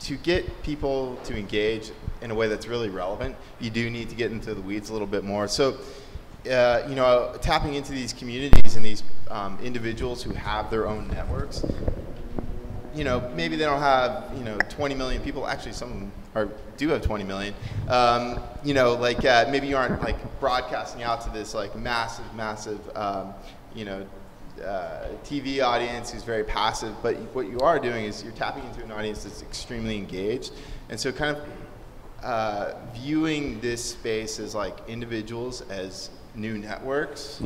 to get people to engage in a way that's really relevant, you do need to get into the weeds a little bit more. So, you know, tapping into these communities and these individuals who have their own networks. You know, maybe they don't have, you know, 20 million people. Actually, some of them do have 20 million. You know, like maybe you aren't like broadcasting out to this like massive, you know, TV audience who's very passive. But what you are doing is you're tapping into an audience that's extremely engaged. And so kind of viewing this space as like individuals as new networks.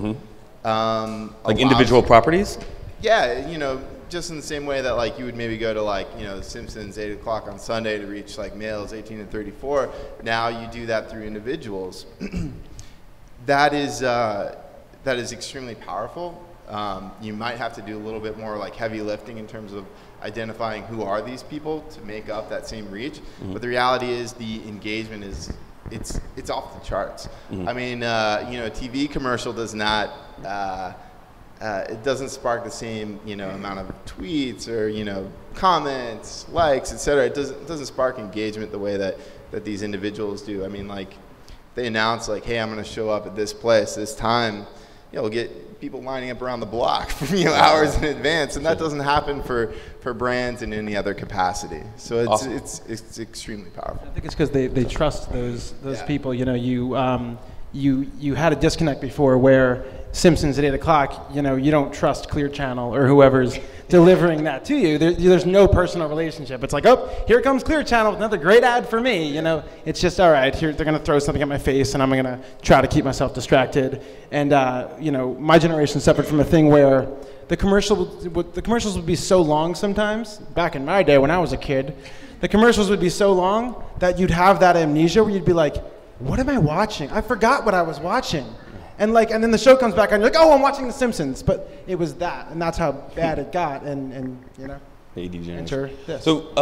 Like individual properties? Yeah, you know, just in the same way that like you would maybe go to like, you know, The Simpsons 8 o'clock on Sunday to reach like males 18 to 34. Now you do that through individuals. That is extremely powerful. You might have to do a little bit more like heavy lifting in terms of identifying who are these people to make up that same reach. But the reality is the engagement is, it's off the charts. I mean, you know, a TV commercial does not, it doesn't spark the same, you know, amount of tweets or, you know, comments, likes, etc. It doesn't spark engagement the way that these individuals do. I mean, like, they announce like, hey, I'm going to show up at this place, this time. You know, we'll get people lining up around the block, you know, hours in advance, and that doesn't happen for brands in any other capacity. So it's Awesome. it's extremely powerful. I think it's because they trust those people. You know, you had a disconnect before where Simpsons at 8 o'clock, you know, you don't trust Clear Channel or whoever's delivering that to you. There's no personal relationship. It's like, oh, here comes Clear Channel with another great ad for me. You know, it's just, all right, here they're going to throw something at my face and I'm going to try to keep myself distracted. And, you know, my generation suffered from a thing where the commercials would be so long sometimes. Back in my day when I was a kid, the commercials would be so long that you'd have that amnesia where you'd be like, what am I watching? I forgot what I was watching. And then the show comes back and you're like, oh, I'm watching The Simpsons. But it was that, and that's how bad it got. And you know, AD enter this. So